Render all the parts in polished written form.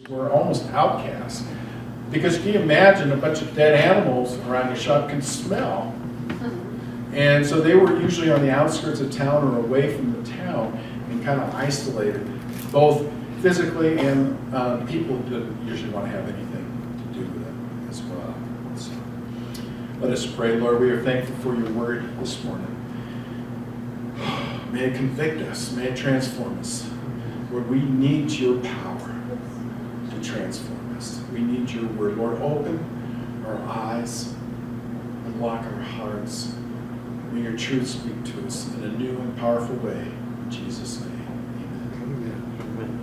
were almost outcasts. Because can you imagine a bunch of dead animals around your shop can smell? And so they were usually on the outskirts of town or away from the town and kind of isolated, both physically and people didn't usually want to have anything to do with it as well. So, let us pray. Lord, we are thankful for your word this morning. May it convict us. May it transform us. Lord, we need your power to transform us. We need your word. Lord, open our eyes, unlock our hearts. May your truth speak to us in a new and powerful way. In Jesus' name, amen.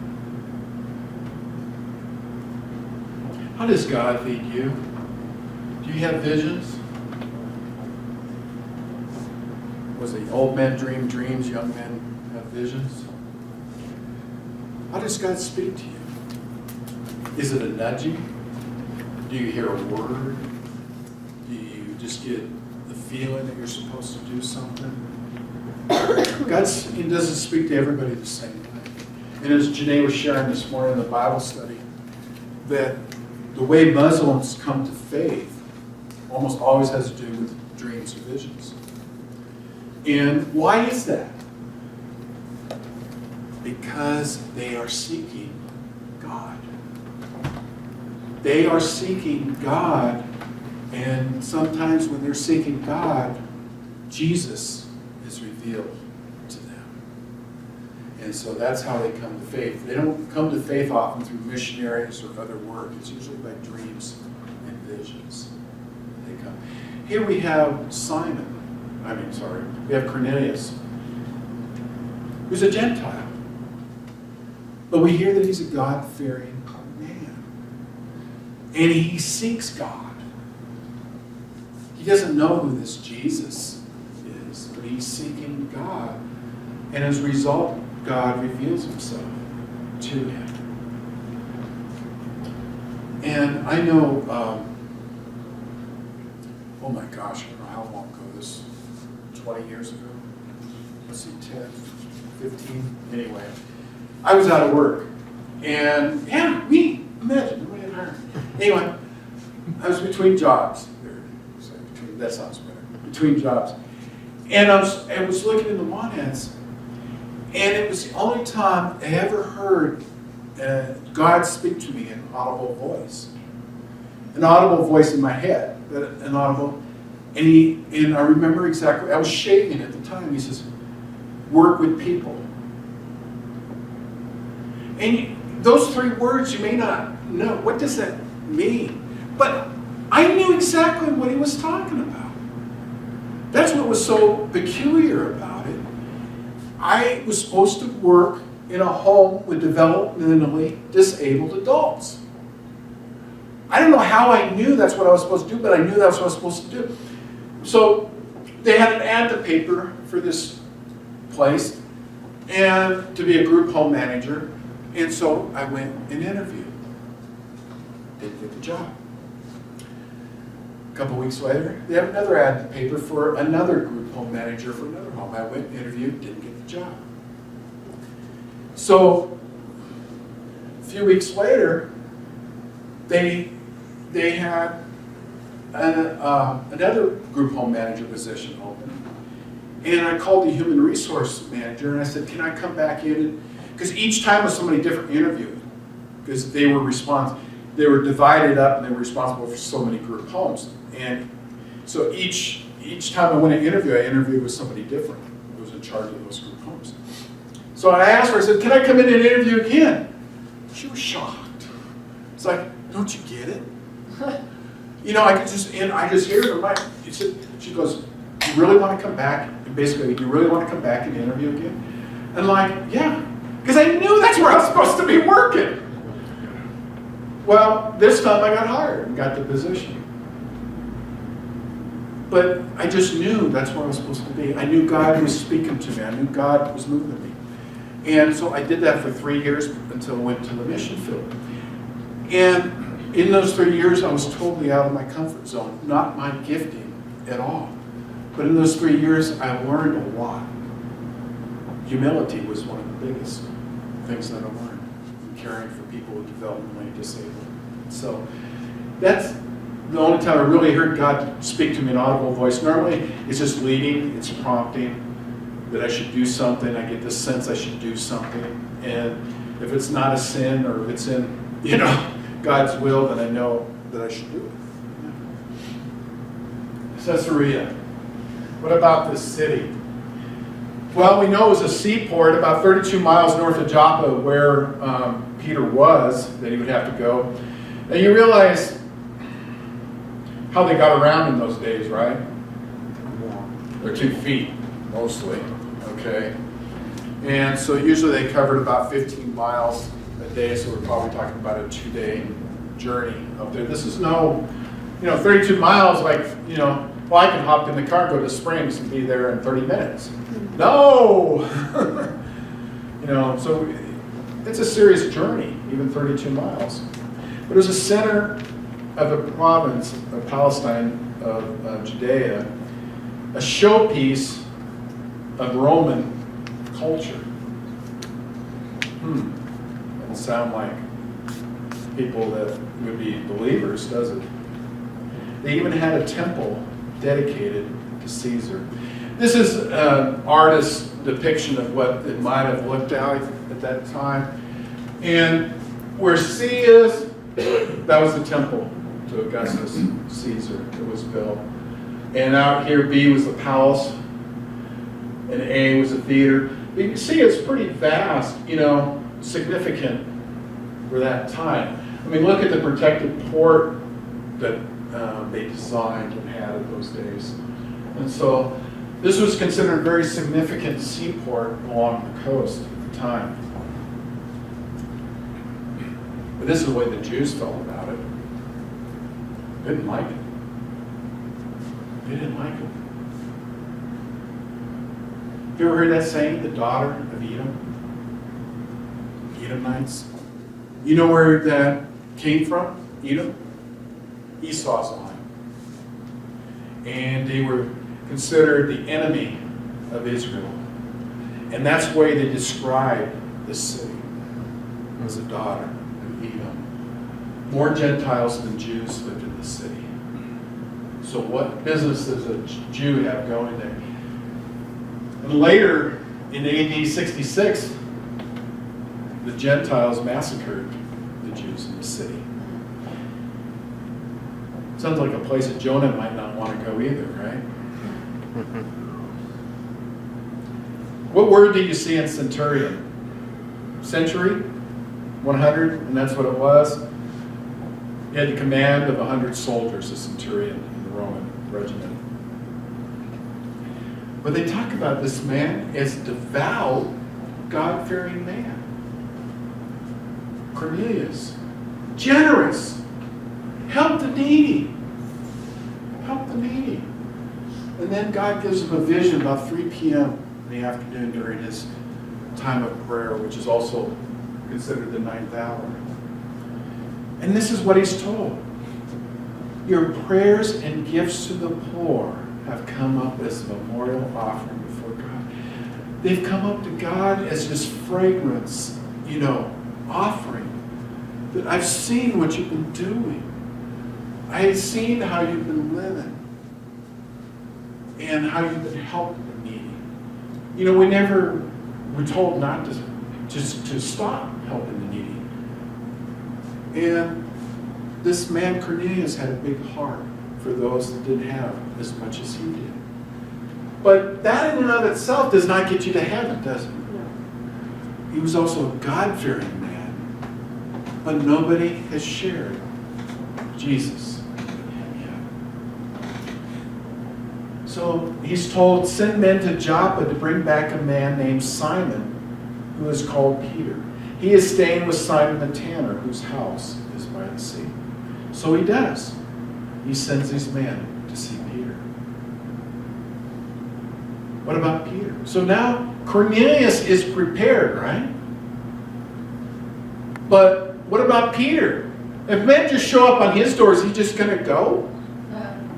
How does God lead you? Do you have visions? Was it old men dream dreams, young men have visions? How does God speak to you? Is it a nudging? Do you hear a word? Do you just get the feeling that you're supposed to do something? He doesn't speak to everybody the same way. And as Janae was sharing this morning in the Bible study, that the way Muslims come to faith almost always has to do with dreams or visions. And why is that? Because they are seeking God. They are seeking God, and sometimes when they're seeking God, Jesus is revealed to them. And so that's how they come to faith. They don't come to faith often through missionaries or other work. It's usually by dreams and visions that they come. Here we have we have Cornelius, who's a Gentile. But we hear that he's a God-fearing man. And he seeks God. He doesn't know who this Jesus is, but he's seeking God. And as a result, God reveals himself to him. And I know, oh my gosh, I don't know how long ago this, 20 years ago? Let's see, 10, 15, anyway. I was out of work. And imagine, nobody had hired me. Anyway, I was between jobs. That sounds better. Between jobs. And I was looking in the Monads, and it was the only time I ever heard God speak to me in an audible voice. An audible voice in my head, but an audible. And I remember exactly, I was shaving at the time. He says, work with people. And those three words, you may not know. What does that mean? But I knew exactly what he was talking about. That's what was so peculiar about it. I was supposed to work in a home with developmentally disabled adults. I don't know how I knew that's what I was supposed to do, but I knew that's what I was supposed to do. So they had an ad in the paper for this place and to be a group home manager. And so I went and interviewed. Didn't get the job. A couple weeks later, they have another ad in the paper for another group home manager for another home. I went and interviewed, didn't get the job. So a few weeks later, they had another group home manager position open. And I called the human resource manager and I said, can I come back in? Because each time was somebody different interviewed. Because they were divided up and they were responsible for so many group homes. And so each time I went to interview, I interviewed with somebody different who was in charge of those group homes. So I asked her, I said, can I come in and interview again? She was shocked. It's like, don't you get it? I just hear her, right? She goes, do you really want to come back? And basically, do you really want to come back and interview again? And like, yeah. Because I knew that's where I was supposed to be working. Well, this time I got hired and got the position. But I just knew that's where I was supposed to be. I knew God was speaking to me. I knew God was moving me. And so I did that for 3 years until I went to the mission field. And in those 3 years, I was totally out of my comfort zone, not my gifting at all. But in those 3 years, I learned a lot. Humility was one of the biggest things that I learned. caring for people with developmentally disabled. So that's the only time I really heard God speak to me in audible voice. Normally, it's just leading, it's prompting that I should do something. I get this sense I should do something. And if it's not a sin or if it's in, God's will, then I know that I should do it. Caesarea. What about this city? Well, we know it was a seaport about 32 miles north of Joppa where Peter was, that he would have to go. And you realize how they got around in those days, right? They're 2 feet, mostly, okay? And so usually they covered about 15 miles a day, so we're probably talking about a 2-day journey up there. This is no, 32 miles, like, well, I can hop in the car, go to Springs, and be there in 30 minutes. No! So it's a serious journey, even 32 miles. But it was a center of a province of Palestine, of Judea, a showpiece of Roman culture. Doesn't sound like people that would be believers, does it? They even had a temple dedicated to Caesar. This is an artist's depiction of what it might have looked like at that time. And where C is, that was the temple to Augustus Caesar that was built. And out here, B was the palace, and A was the theater. But you can see it's pretty vast, significant for that time. I mean, look at the protected port that they designed and had in those days. And so this was considered a very significant seaport along the coast at the time. But this is the way the Jews felt about it. They didn't like it. They didn't like it. Have you ever heard that saying, the daughter of Edom? Edomites. You know where that came from? Edom? Esau's line. And they were considered the enemy of Israel. And that's the way they described this city as a daughter of Edom. More Gentiles than Jews lived in the city. So what business does a Jew have going there? And later, in AD 66, the Gentiles massacred the Jews in the city. Sounds like a place that Jonah might not want to go either, right? What word do you see in centurion? Century? 100, and that's what it was. He had the command of 100 soldiers, a centurion in the Roman regiment. But they talk about this man as devout, God-fearing man. Cornelius, generous, help the needy. Help the needy. And then God gives him a vision about 3 p.m. in the afternoon during his time of prayer, which is also considered the 9th hour. And this is what he's told. Your prayers and gifts to the poor have come up as a memorial offering before God. They've come up to God as this fragrance, offering. That I've seen what you've been doing. I have seen how you've been living. And how you've been helping the needy. We're told not to stop helping the needy. And this man Cornelius had a big heart for those that didn't have as much as he did. But that in and of itself does not get you to heaven, does it? No. He was also a God-fearing man. But nobody has shared Jesus. So he's told, send men to Joppa to bring back a man named Simon, who is called Peter. He is staying with Simon the tanner, whose house is by the sea. So he does. He sends these men to see Peter. What about Peter? So now Cornelius is prepared, right? But what about Peter? If men just show up on his door, is he just going to go?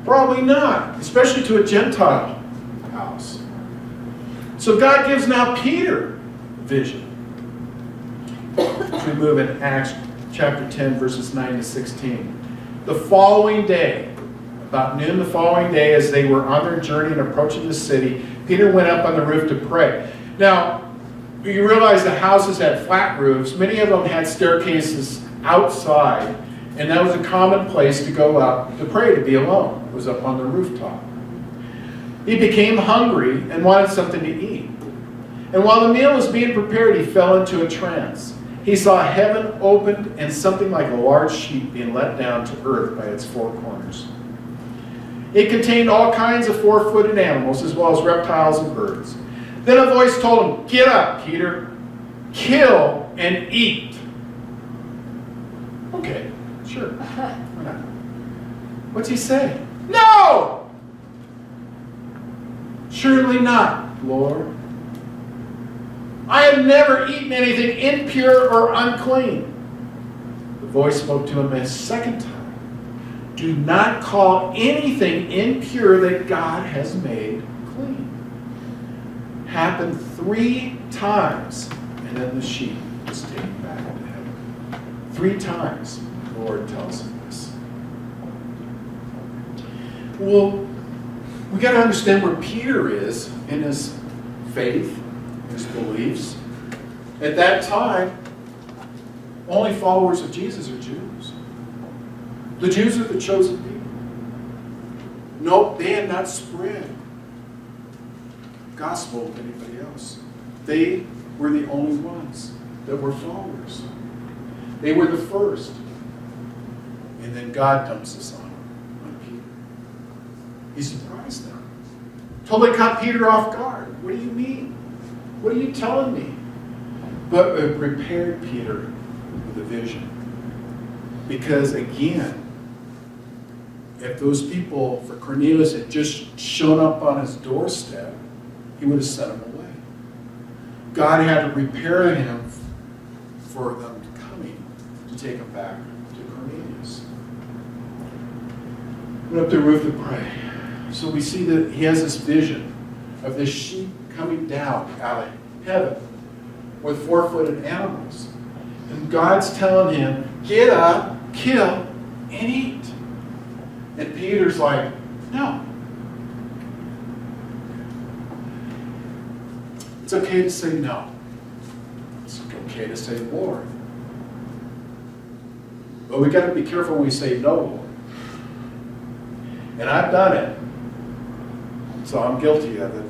Probably not, especially to a Gentile house. So God gives now Peter vision. as we move in Acts chapter 10, verses 9 to 16. The following day, about noon the following day, as they were on their journey and approaching the city, Peter went up on the roof to pray. Now, you realize the houses had flat roofs. Many of them had staircases outside, and that was a common place to go up to pray, to be alone. It was up on the rooftop. He became hungry and wanted something to eat. And while the meal was being prepared, he fell into a trance. He saw heaven opened and something like a large sheet being let down to earth by its four corners. It contained all kinds of four-footed animals, as well as reptiles and birds. Then a voice told him, "Get up, Peter. Kill and eat." Okay, sure. Why not? What's he say? No! Surely not, Lord. I have never eaten anything impure or unclean. The voice spoke to him a second time. Do not call anything impure that God has made clean. Happened 3 times, and then the sheep was taken back to heaven. 3 times, the Lord tells him this. Well, we got to understand where Peter is in his faith, his beliefs. At that time, only followers of Jesus are Jews. The Jews are the chosen people. Nope, they had not spread gospel to anybody else. They were the only ones that were followers. They were the first. And then God dumps this on Peter. He surprised them. Totally caught Peter off guard. What do you mean? What are you telling me? But it prepared Peter with a vision. Because again, if those people for Cornelius had just shown up on his doorstep, he would have sent them away. God had to prepare him for them coming to take him back to Cornelius. Went up to the roof to pray. So we see that he has this vision of this sheep coming down out of heaven with four-footed animals. And God's telling him, get up, kill, and eat. And Peter's like, no. It's okay to say no. It's okay to say Lord. But we got to be careful when we say no, Lord. And I've done it. So I'm guilty of it.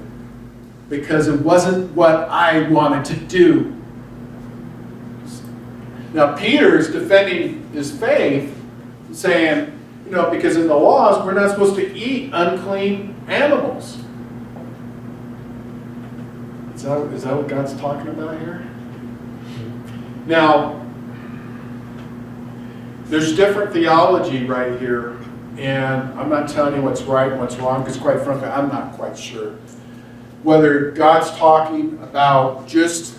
Because it wasn't what I wanted to do. Now Peter's defending his faith, saying, because in the laws, we're not supposed to eat unclean animals. Is that what God's talking about here? Now, there's different theology right here, and I'm not telling you what's right and what's wrong, because quite frankly, I'm not quite sure. Whether God's talking about just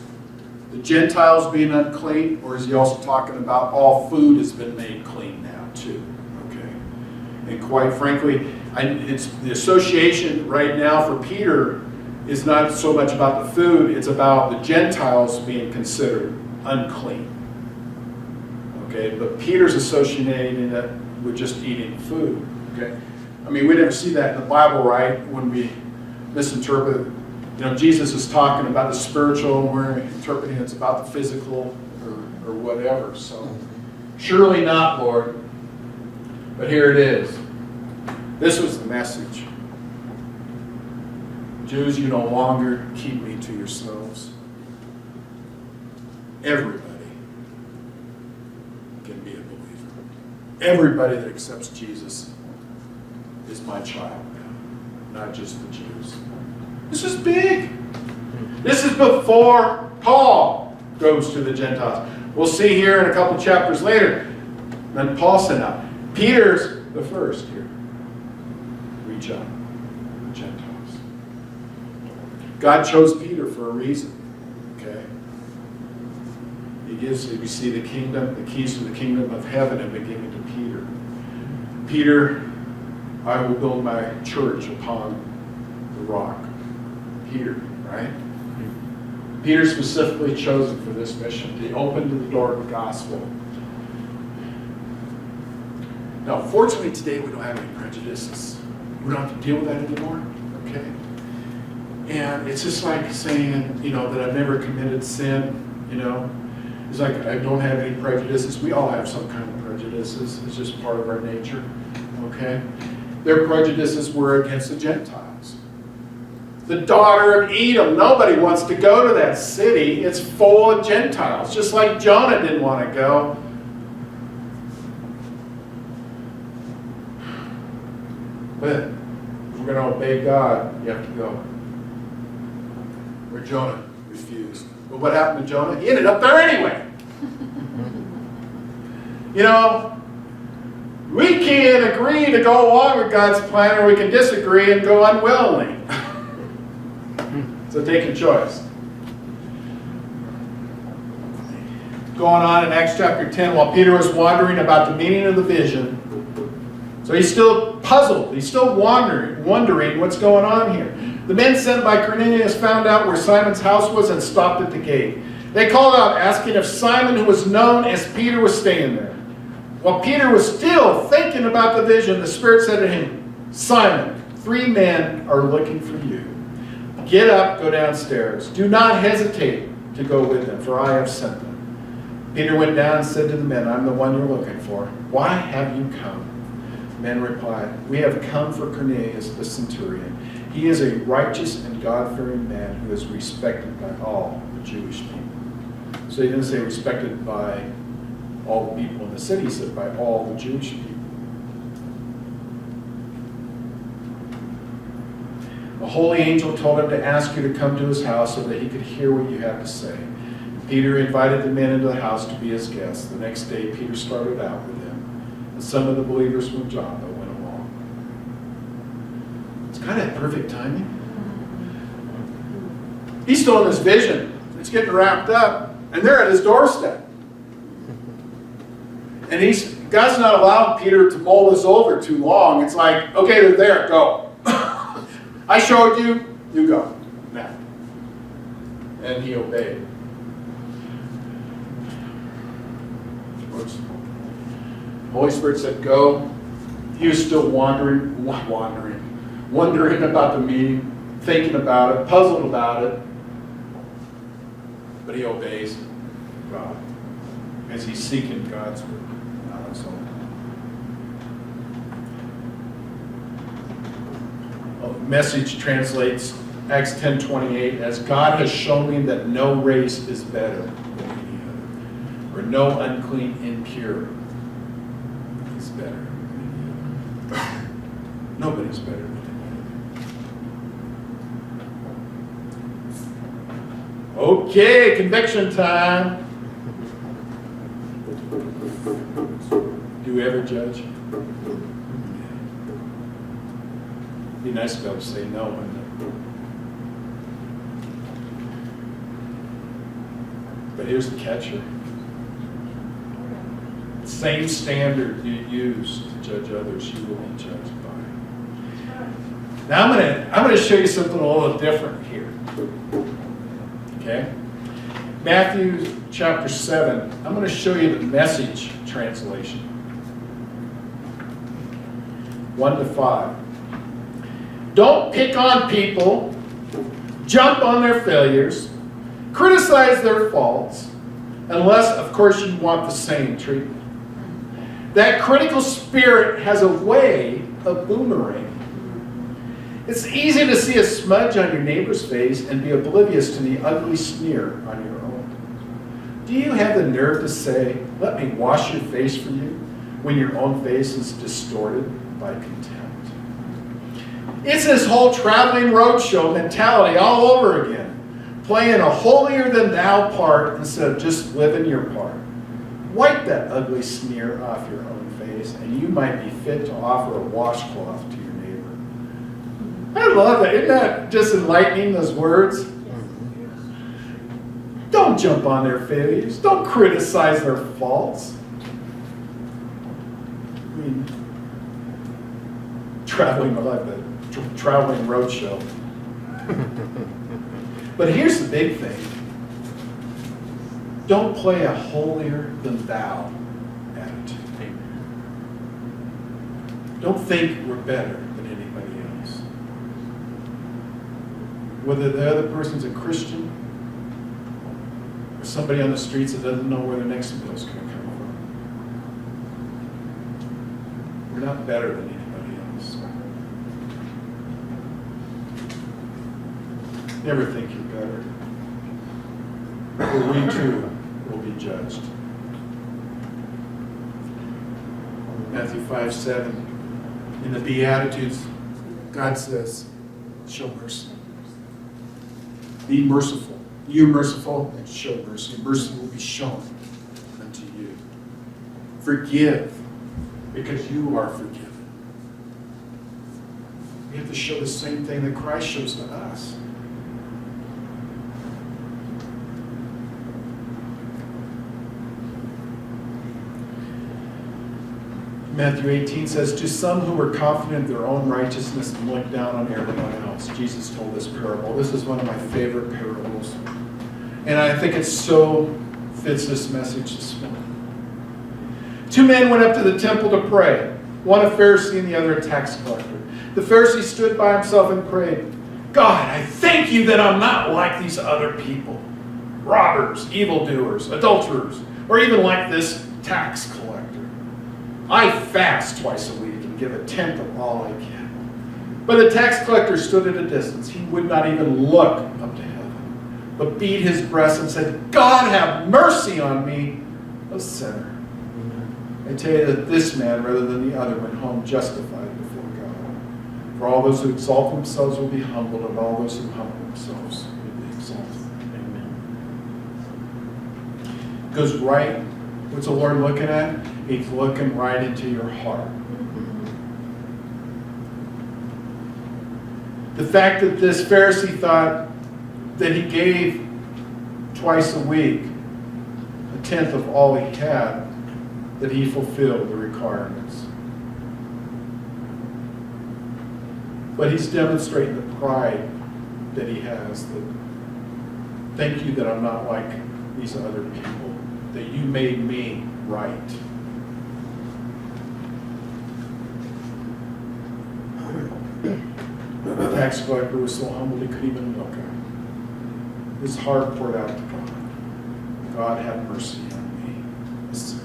the Gentiles being unclean, or is he also talking about all food has been made clean now, too? And quite frankly, it's the association right now for Peter is not so much about the food, it's about the Gentiles being considered unclean. Okay, but Peter's associating it with just eating food. Okay, I mean, we never see that in the Bible, right? When we misinterpret, Jesus is talking about the spiritual, and we're interpreting it's about the physical or whatever. So, surely not, Lord. But here it is. This was the message. Jews, you no longer keep me to yourselves. Everybody can be a believer. Everybody that accepts Jesus is my child now, not just the Jews. This is big. This is before Paul goes to the Gentiles. We'll see here in a couple chapters later. Then Paul sent out. Peter's the first here. Reach out, Gentiles. God chose Peter for a reason. Okay? We see the kingdom, the keys to the kingdom of heaven have been given to Peter. Peter, I will build my church upon the rock. Peter, right? Peter specifically chosen for this mission. He opened the door of the gospel. Now, fortunately today we don't have any prejudices. We don't have to deal with that anymore, okay? And it's just like saying, that I've never committed sin, It's like I don't have any prejudices. We all have some kind of prejudices. It's just part of our nature, okay? Their prejudices were against the Gentiles. The daughter of Edom, nobody wants to go to that city. It's full of Gentiles, just like Jonah didn't want to go. But if we're going to obey God, you have to go. Where Jonah refused. But what happened to Jonah? He ended up there anyway. We can agree to go along with God's plan, or we can disagree and go unwillingly. So take your choice. Going on in Acts chapter 10, while Peter was wondering about the meaning of the vision, so he's still puzzled. He's still wondering what's going on here. The men sent by Cornelius found out where Simon's house was and stopped at the gate. They called out, asking if Simon, who was known as Peter, was staying there. While Peter was still thinking about the vision, the Spirit said to him, Simon, 3 men are looking for you. Get up, go downstairs. Do not hesitate to go with them, for I have sent them. Peter went down and said to the men, I'm the one you're looking for. Why have you come? The men replied, we have come for Cornelius the centurion. He is a righteous and God-fearing man who is respected by all the Jewish people. So he didn't say respected by all the people in the city, he said by all the Jewish people. A holy angel told him to ask you to come to his house so that he could hear what you have to say. Peter invited the men into the house to be his guests. The next day, Peter started out with them, and some of the believers from Joppa went along. It's kind of perfect timing. He's still in this vision. It's getting wrapped up, and they're at his doorstep. And God's not allowing Peter to mull this over too long. It's like, okay, they're there, go. I showed you, you go. Now. And he obeyed. Holy Spirit said, go. He was still wondering about the meaning, thinking about it, puzzled about it. But he obeys God as he's seeking God's word, not his own. Message translates Acts 10:28 as God has shown me that no race is better than any other, or no unclean, impure is better than any other. Nobody's better than any other. Okay, conviction time. Do we ever judge? It'd be nice to be able to say no, wouldn't it? But here's the catcher. The same standard you use to judge others, you will be judged by. Now I'm going to show you something a little different here. Okay? Matthew chapter 7. I'm going to show you the Message translation. 1-5. Don't pick on people, jump on their failures, criticize their faults, unless, of course, you want the same treatment. That critical spirit has a way of boomerang. It's easy to see a smudge on your neighbor's face and be oblivious to the ugly sneer on your own. Do you have the nerve to say, let me wash your face for you, when your own face is distorted by contempt? It's this whole traveling roadshow mentality all over again, playing a holier-than-thou part instead of just living your part. Wipe that ugly sneer off your own face, and you might be fit to offer a washcloth to your neighbor. I love that. Isn't that just enlightening, those words? Don't jump on their failures. Don't criticize their faults. I mean, traveling roadshow. But here's the big thing. Don't play a holier than thou attitude. Don't think we're better than anybody else. Whether the other person's a Christian or somebody on the streets that doesn't know where their next meal's going to come from. We're not better than anybody else. Never think you're better. Or we too will be judged. Matthew 5:7. In the Beatitudes, God says, show mercy. Be merciful. You merciful, and show mercy. Mercy will be shown unto you. Forgive, because you are forgiven. We have to show the same thing that Christ shows to us. Matthew 18 says, to some who were confident in their own righteousness and looked down on everyone else, Jesus told this parable. This is one of my favorite parables. And I think it so fits this message this morning. Two men went up to the temple to pray, one a Pharisee and the other a tax collector. The Pharisee stood by himself and prayed, God, I thank you that I'm not like these other people, robbers, evildoers, adulterers, or even like this tax collector. I fast twice a week and give a tenth of all I get. But the tax collector stood at a distance. He would not even look up to heaven, but beat his breast and said, God, have mercy on me, a sinner. I tell you that this man, rather than the other, went home justified before God. For all those who exalt themselves will be humbled, and all those who humble themselves will be exalted. Amen. It goes right. What's the Lord looking at? He's looking right into your heart. The fact that this Pharisee thought that he gave twice a week a tenth of all he had, that he fulfilled the requirements. But he's demonstrating the pride that he has. That, thank you that I'm not like these other people, that you made me right. The tax collector was so humble he couldn't even look at him. His heart poured out to God. God, have mercy on me, a sinner.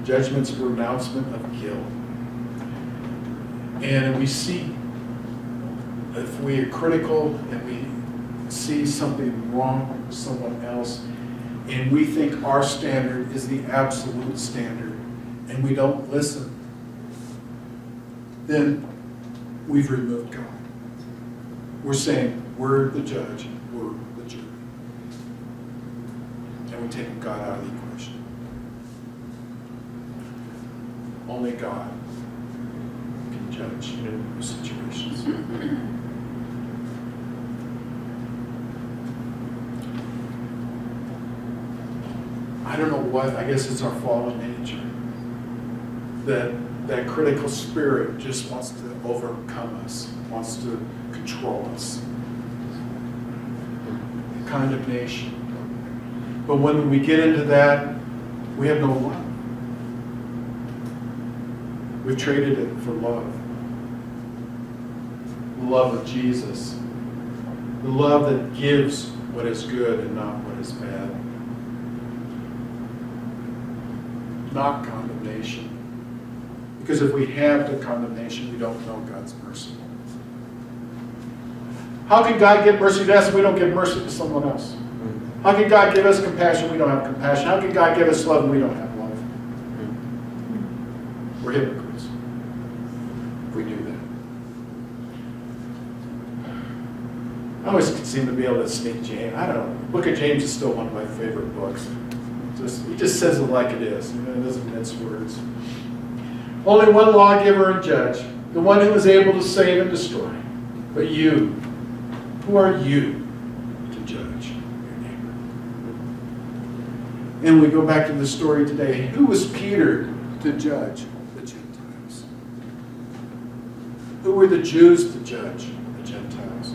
Judgment's a pronouncement of guilt. And we see, if we are critical and we see something wrong with someone else, and we think our standard is the absolute standard, and we don't listen, then we've removed God. We're saying we're the judge, we're the jury. And we're taking God out of the equation. Only God can judge those situations. I don't know what, I guess it's our fallen nature. That critical spirit just wants to overcome us, wants to control us. Condemnation. But when we get into that, we have no love. We've traded it for love. The love of Jesus. The love that gives what is good and not what is bad. Not condemnation. Because if we have the condemnation, we don't know God's mercy. How can God give mercy to us if we don't give mercy to someone else? How can God give us compassion if we don't have compassion? How can God give us love if we don't have love? We're hypocrites if we do that. I always seem to be able to sneak James. I don't know. The book of James is still one of my favorite books. He just says it like it is. It doesn't mince words. Only one lawgiver and judge, the one who is able to save and destroy. But you, who are you to judge your neighbor? And we go back to the story today. Who was Peter to judge the Gentiles? Who were the Jews to judge the Gentiles?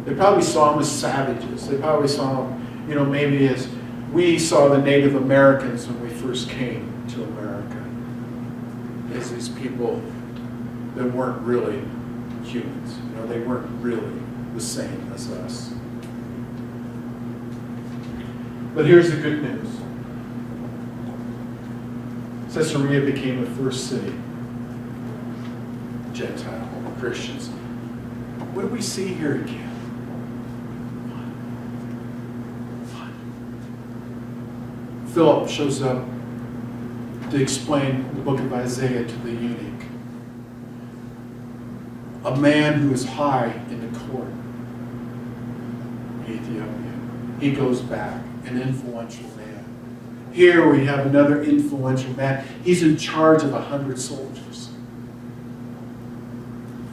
They probably saw them as savages. They probably saw them, maybe as we saw the Native Americans when we first came to America, as these people that weren't really humans. They weren't really the same as us. But here's the good news. Caesarea became the first city. Gentile Christians. What do we see here again? Philip shows up to explain the book of Isaiah to the eunuch. A man who is high in the court in Ethiopia. He goes back, an influential man. Here we have another influential man. He's in charge of 100 soldiers.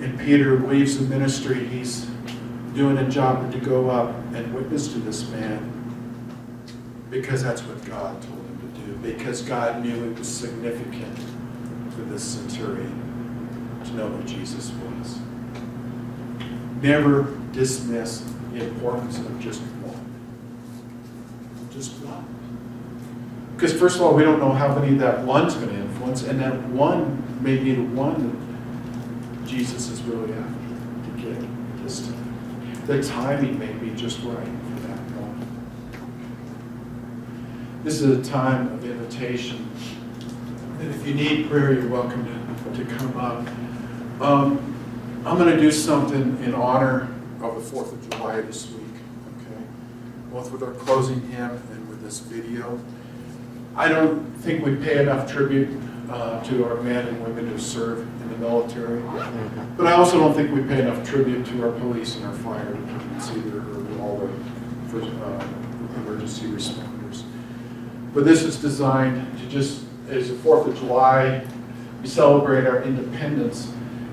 And Peter leaves the ministry. He's doing a job to go up and witness to this man because that's what God told him to do. Because God knew it was significant for this centurion to know who Jesus was. Never dismiss the importance of just one. Just one. Because first of all, we don't know how many that one's going to influence, and that one may be the one that Jesus is really after to get this time. The timing may be just right for that one. This is a time of invitation. And if you need prayer, you're welcome to come up. I'm going to do something in honor of the 4th of July this week, okay? Both with our closing hymn and with this video. I don't think we pay enough tribute to our men and women who serve in the military. But I also don't think we pay enough tribute to our police and our fire departments either, or all the emergency responders. But this is designed to just, as the 4th of July, we celebrate our independence,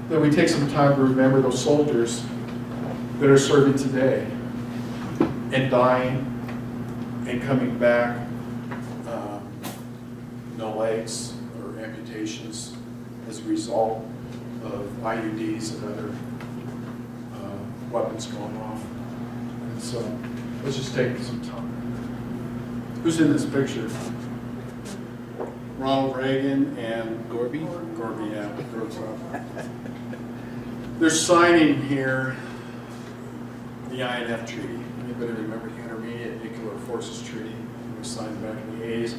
that we take some time to remember those soldiers that are serving today and dying and coming back, no legs or amputations as a result of IUDs and other weapons going off. And so let's just take some time. Who's in this picture? Ronald Reagan and Gorby, yeah, grows up. They're signing here the INF Treaty. Anybody remember the Intermediate Nuclear Forces Treaty? It was signed back in the 80s.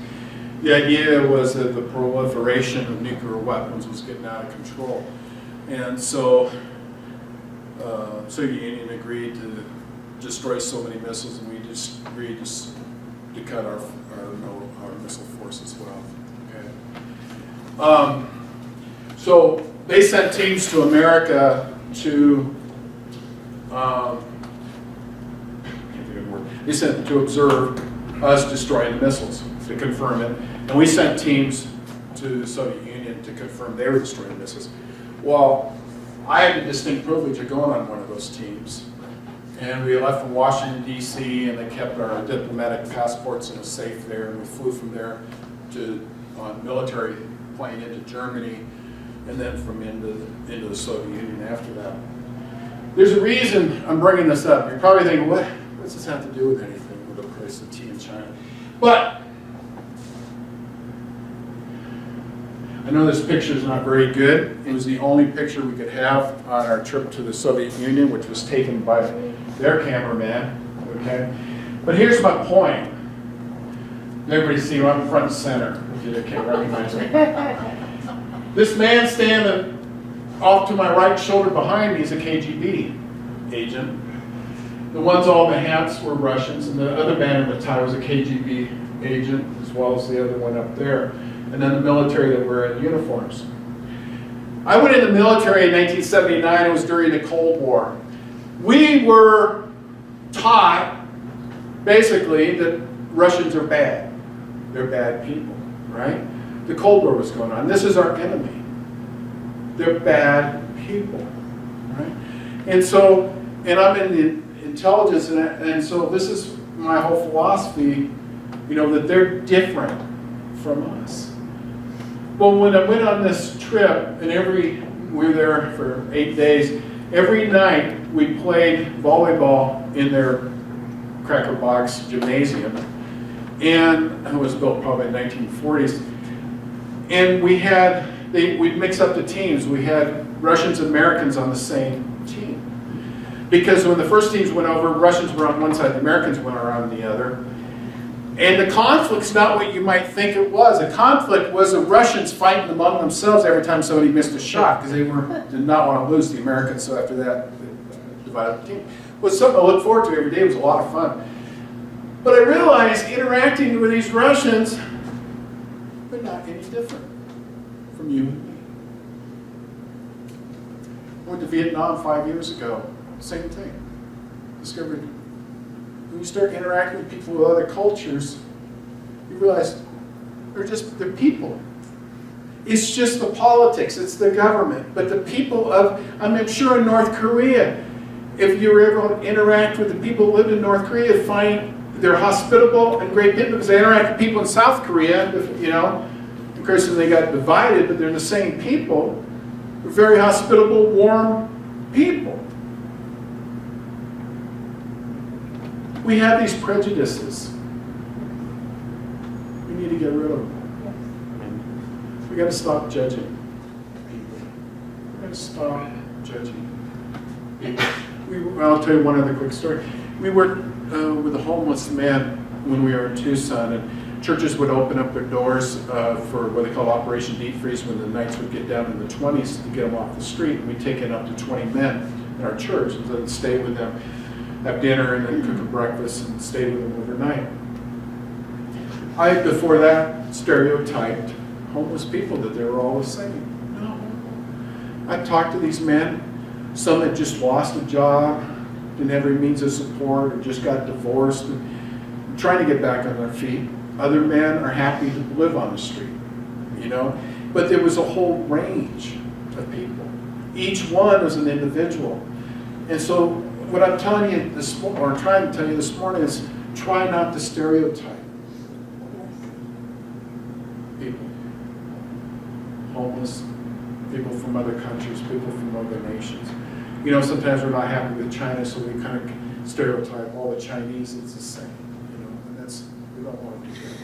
The idea was that the proliferation of nuclear weapons was getting out of control. And so Soviet Union agreed to destroy so many missiles, and we just agreed to cut our missile force as well. Okay. So they sent teams to America to to observe us destroying the missiles, to confirm it. And we sent teams to the Soviet Union to confirm they were destroying missiles. Well, I had the distinct privilege of going on one of those teams. And we left from Washington, D.C., and they kept our diplomatic passports in a safe there. And we flew from there on military plane into Germany, and then from into the Soviet Union after that. There's a reason I'm bringing this up. You're probably thinking, what does this have to do with anything with the price of tea in China? But I know this picture is not very good. It was the only picture we could have on our trip to the Soviet Union, which was taken by their cameraman. Okay, but here's my point. Everybody see I'm front and center. If you can't recognize me. This man standing off to my right shoulder behind me is a KGB agent. The ones all in the hats were Russians, and the other man in the tie was a KGB agent, as well as the other one up there. And then the military that were in uniforms. I went in the military in 1979. It was during the Cold War. We were taught, basically, that Russians are bad. They're bad people, right? The Cold War was going on. This is our enemy. They're bad people, right? And so, and I'm in the intelligence, and so this is my whole philosophy, that they're different from us. Well, when I went on this trip, and we were there for 8 days, every night we played volleyball in their Cracker Box gymnasium, and it was built probably in the 1940s. And we'd mix up the teams. We had Russians and Americans on the same team. Because when the first teams went over, Russians were on one side, the Americans were on the other. And the conflict's not what you might think it was. The conflict was the Russians fighting among themselves every time somebody missed a shot, because they did not want to lose the Americans. So after that, they divided up the team. It was something to look forward to every day. It was a lot of fun. But I realized interacting with these Russians, they're not any different from you and me. I went to Vietnam 5 years ago. Same thing. Discovered when you start interacting with people with other cultures, you realize they're people. It's just the politics, it's the government. But the people I'm sure in North Korea, if you were able to interact with the people who lived in North Korea, find they're hospitable and great people, because they interact with people in South Korea, Of course, they got divided, but they're the same people. They're very hospitable, warm people. We have these prejudices. We need to get rid of them. We got to stop judging people. We got to stop judging people. I'll tell you one other quick story. We worked with a homeless man when we were in Tucson, and churches would open up their doors for what they call Operation Deep Freeze, when the nights would get down in the 20s to get them off the street. And we'd take in up to 20 men in our church and then stay with them, have dinner, and then cook a breakfast and stay with them overnight. I, before that, stereotyped homeless people that they were all the same. No. I talked to these men. Some had just lost a job, didn't have any means of support, or just got divorced and trying to get back on their feet. Other men are happy to live on the street, But there was a whole range of people. Each one was an individual. And so what I'm telling you this morning, or trying to tell you this morning, is try not to stereotype people. Homeless, people from other countries, people from other nations. Sometimes we're not happy with China, so we kind of stereotype all the Chinese, it's the same. And we don't want to do that.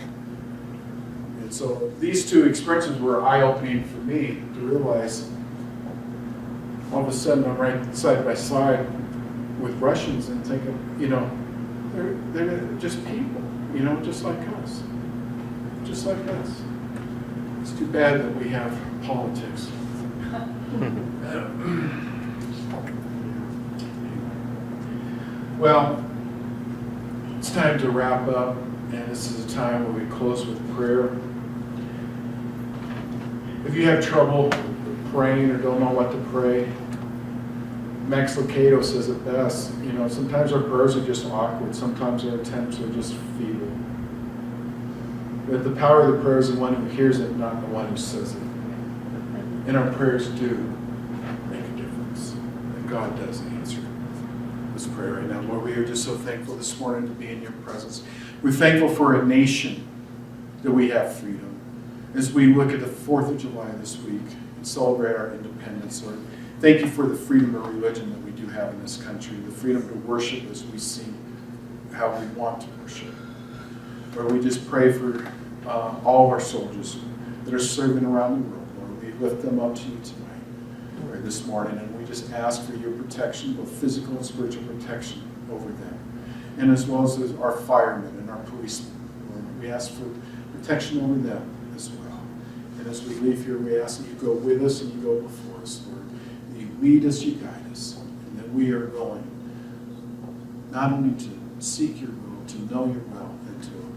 And so these two experiences were eye-opening for me to realize all of a sudden I'm right side by side with Russians and thinking, they're just people, just like us. Just like us. It's too bad that we have politics. Well, it's time to wrap up, and this is a time where we close with prayer. If you have trouble praying or don't know what to pray, Max Lucado says it best. Sometimes our prayers are just awkward. Sometimes our attempts are just feeble. But the power of the prayer is the one who hears it, not the one who says it. And our prayers do make a difference. And God does answer. Let's pray right now. Lord, we are just so thankful this morning to be in your presence. We're thankful for a nation that we have freedom. As we look at the 4th of July this week and celebrate our independence, Lord, thank you for the freedom of religion that we do have in this country, the freedom to worship as we see how we want to worship. Lord, we just pray for all of our soldiers that are serving around the world. Lord, we lift them up to you tonight, or this morning, and we just ask for your protection, both physical and spiritual protection over them, and as well as our firemen and our policemen. Lord, we ask for protection over them as well. And as we leave here, we ask that you go with us and you go before us, Lord. You lead us, you guide us, and that we are going not only to seek your will, to know your will, and to